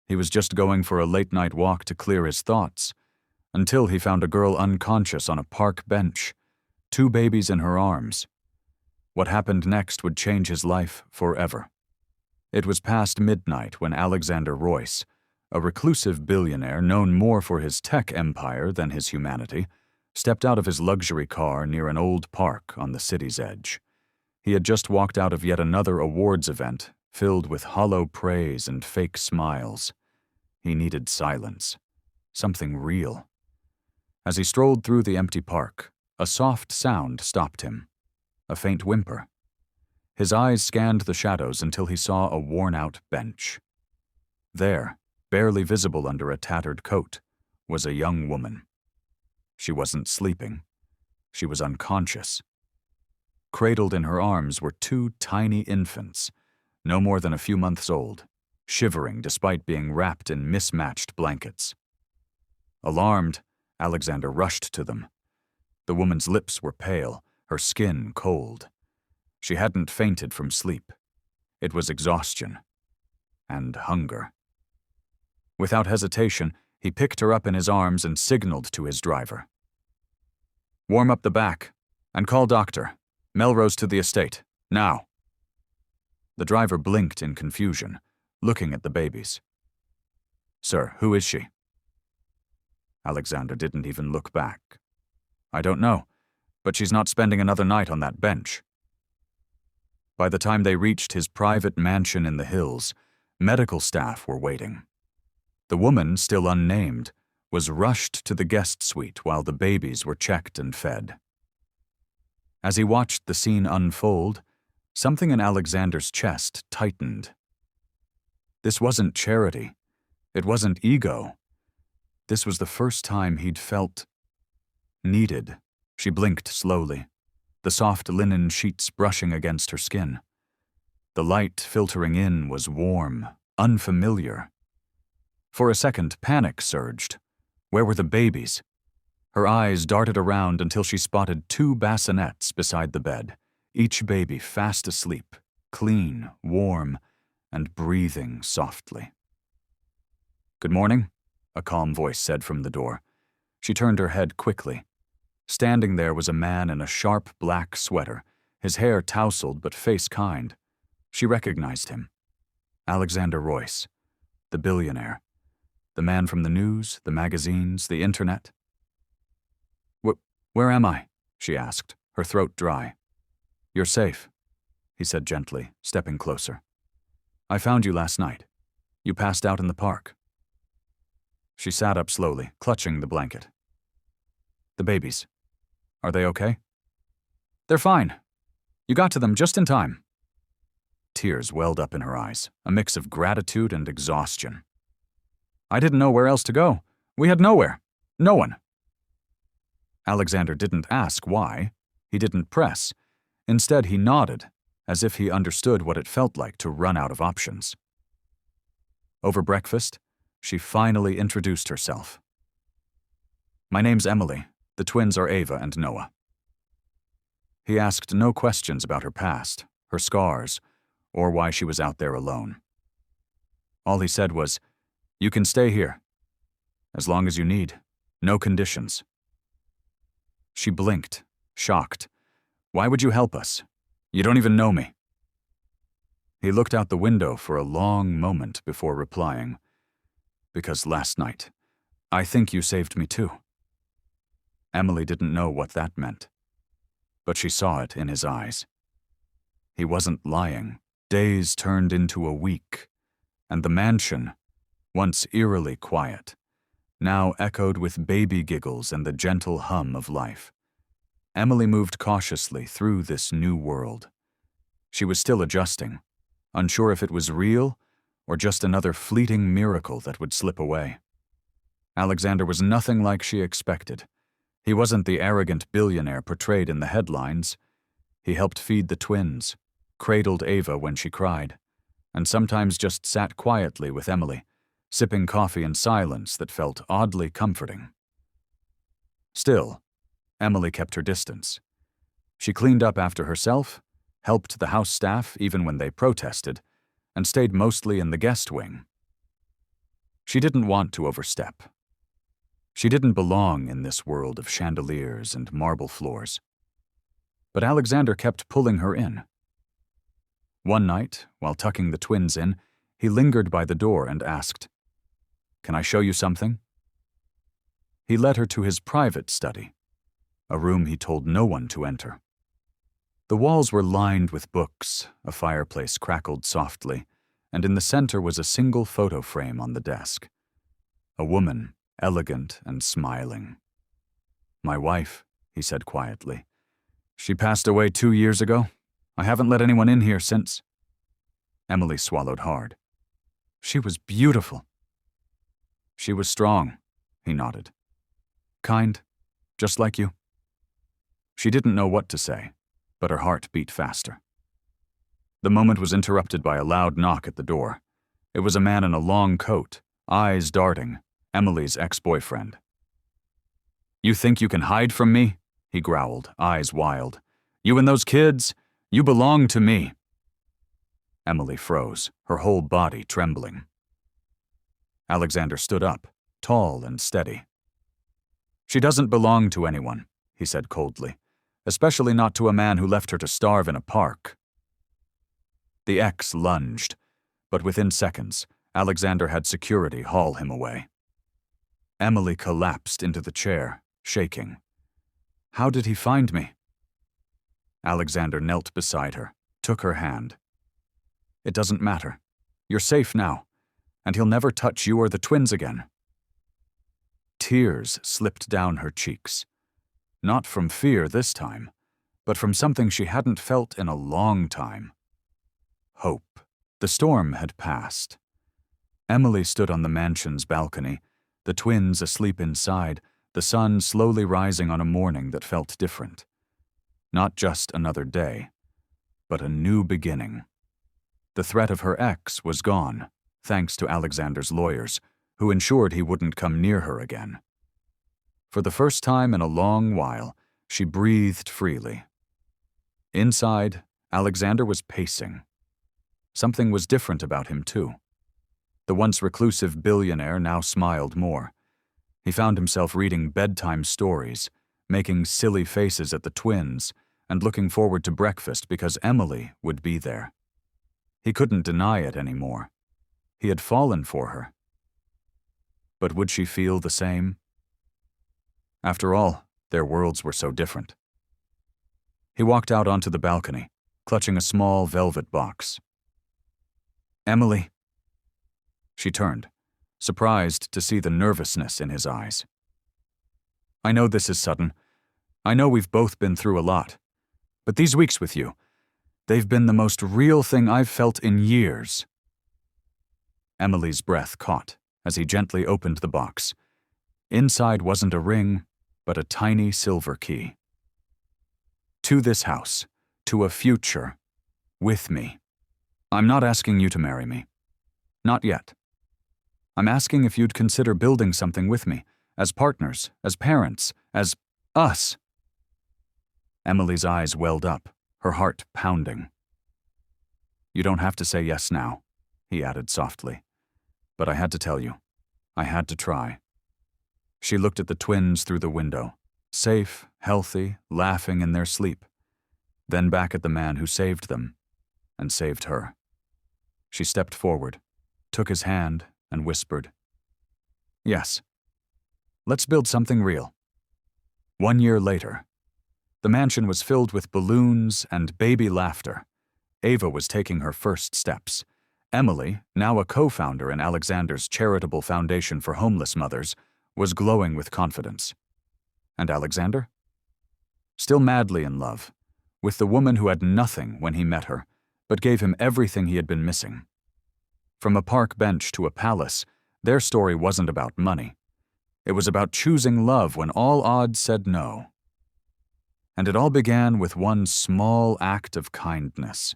He was just going for a late-night walk to clear his thoughts, until he found a girl unconscious on a park bench, 2 babies in her arms. What happened next would change his life forever. It was past midnight when Alexander Royce, a reclusive billionaire known more for his tech empire than his humanity, stepped out of his luxury car near an old park on the city's edge. He had just walked out of yet another awards event filled with hollow praise and fake smiles. He needed silence, something real. As he strolled through the empty park, a soft sound stopped him, a faint whimper. His eyes scanned the shadows until he saw a worn-out bench. There, barely visible under a tattered coat, was a young woman. She wasn't sleeping. She was unconscious. Cradled in her arms were 2 tiny infants, no more than a few months old, shivering despite being wrapped in mismatched blankets. Alarmed, Alexander rushed to them. The woman's lips were pale, her skin cold. She hadn't fainted from sleep. It was exhaustion and hunger. Without hesitation, he picked her up in his arms and signaled to his driver. "Warm up the back and call doctor. Melrose to the estate, now." The driver blinked in confusion, looking at the babies. "Sir, who is she?" Alexander didn't even look back. "I don't know, but she's not spending another night on that bench." By the time they reached his private mansion in the hills, medical staff were waiting. The woman, still unnamed, was rushed to the guest suite while the babies were checked and fed. As he watched the scene unfold, something in Alexander's chest tightened. This wasn't charity. It wasn't ego. This was the first time he'd felt needed. She blinked slowly, the soft linen sheets brushing against her skin. The light filtering in was warm, unfamiliar. For a second, panic surged. Where were the babies? Her eyes darted around until she spotted 2 bassinets beside the bed, each baby fast asleep, clean, warm, and breathing softly. "Good morning," a calm voice said from the door. She turned her head quickly. Standing there was a man in a sharp black sweater, his hair tousled but face kind. She recognized him. Alexander Royce, the billionaire. The man from the news, the magazines, the internet. Where am I?" she asked, her throat dry. "You're safe," he said gently, stepping closer. "I found you last night. You passed out in the park." She sat up slowly, clutching the blanket. "The babies. Are they okay?" "They're fine. You got to them just in time." Tears welled up in her eyes, a mix of gratitude and exhaustion. "I didn't know where else to go. We had nowhere. No one." Alexander didn't ask why. He didn't press. Instead, he nodded, as if he understood what it felt like to run out of options. Over breakfast, she finally introduced herself. "My name's Emily. The twins are Ava and Noah." He asked no questions about her past, her scars, or why she was out there alone. All he said was, "You can stay here. As long as you need. No conditions." She blinked, shocked. "Why would you help us? You don't even know me." He looked out the window for a long moment before replying, "Because last night, I think you saved me too." Emily didn't know what that meant, but she saw it in his eyes. He wasn't lying. Days turned into a week, and the mansion, once eerily quiet, now echoed with baby giggles and the gentle hum of life. Emily moved cautiously through this new world. She was still adjusting, unsure if it was real or just another fleeting miracle that would slip away. Alexander was nothing like she expected. He wasn't the arrogant billionaire portrayed in the headlines. He helped feed the twins, cradled Ava when she cried, and sometimes just sat quietly with Emily, sipping coffee in silence that felt oddly comforting. Still, Emily kept her distance. She cleaned up after herself, helped the house staff even when they protested, and stayed mostly in the guest wing. She didn't want to overstep. She didn't belong in this world of chandeliers and marble floors. But Alexander kept pulling her in. One night, while tucking the twins in, he lingered by the door and asked, "Can I show you something?" He led her to his private study, a room he told no one to enter. The walls were lined with books, a fireplace crackled softly, and in the center was a single photo frame on the desk. A woman, elegant and smiling. "My wife," he said quietly. "She passed away 2 years ago. I haven't let anyone in here since." Emily swallowed hard. "She was beautiful." "She was strong," he nodded. "Kind, just like you." She didn't know what to say, but her heart beat faster. The moment was interrupted by a loud knock at the door. It was a man in a long coat, eyes darting, Emily's ex-boyfriend. "You think you can hide from me?" he growled, eyes wild. "You and those kids? You belong to me." Emily froze, her whole body trembling. Alexander stood up, tall and steady. "She doesn't belong to anyone," he said coldly, "especially not to a man who left her to starve in a park." The ex lunged, but within seconds, Alexander had security haul him away. Emily collapsed into the chair, shaking. "How did he find me?" Alexander knelt beside her, took her hand. "It doesn't matter. You're safe now, and he'll never touch you or the twins again." Tears slipped down her cheeks. Not from fear this time, but from something she hadn't felt in a long time. Hope. The storm had passed. Emily stood on the mansion's balcony, the twins asleep inside, the sun slowly rising on a morning that felt different. Not just another day, but a new beginning. The threat of her ex was gone, thanks to Alexander's lawyers, who ensured he wouldn't come near her again. For the first time in a long while, she breathed freely. Inside, Alexander was pacing. Something was different about him, too. The once reclusive billionaire now smiled more. He found himself reading bedtime stories, making silly faces at the twins, and looking forward to breakfast because Emily would be there. He couldn't deny it anymore. He had fallen for her. But would she feel the same? After all, their worlds were so different. He walked out onto the balcony, clutching a small velvet box. "Emily." She turned, surprised to see the nervousness in his eyes. "I know this is sudden. I know we've both been through a lot. But these weeks with you, they've been the most real thing I've felt in years." Emily's breath caught as he gently opened the box. Inside wasn't a ring, but a tiny silver key. "To this house, to a future, with me. I'm not asking you to marry me. Not yet. I'm asking if you'd consider building something with me, as partners, as parents, as us." Emily's eyes welled up, her heart pounding. "You don't have to say yes now," he added softly. "But I had to tell you. I had to try." She looked at the twins through the window, safe, healthy, laughing in their sleep, then back at the man who saved them, and saved her. She stepped forward, took his hand, and whispered, "Yes. Let's build something real." 1 year later, the mansion was filled with balloons and baby laughter. Ava was taking her first steps. Emily, now a co-founder in Alexander's charitable foundation for homeless mothers, was glowing with confidence. And Alexander? Still madly in love, with the woman who had nothing when he met her, but gave him everything he had been missing. From a park bench to a palace, their story wasn't about money. It was about choosing love when all odds said no. And it all began with one small act of kindness.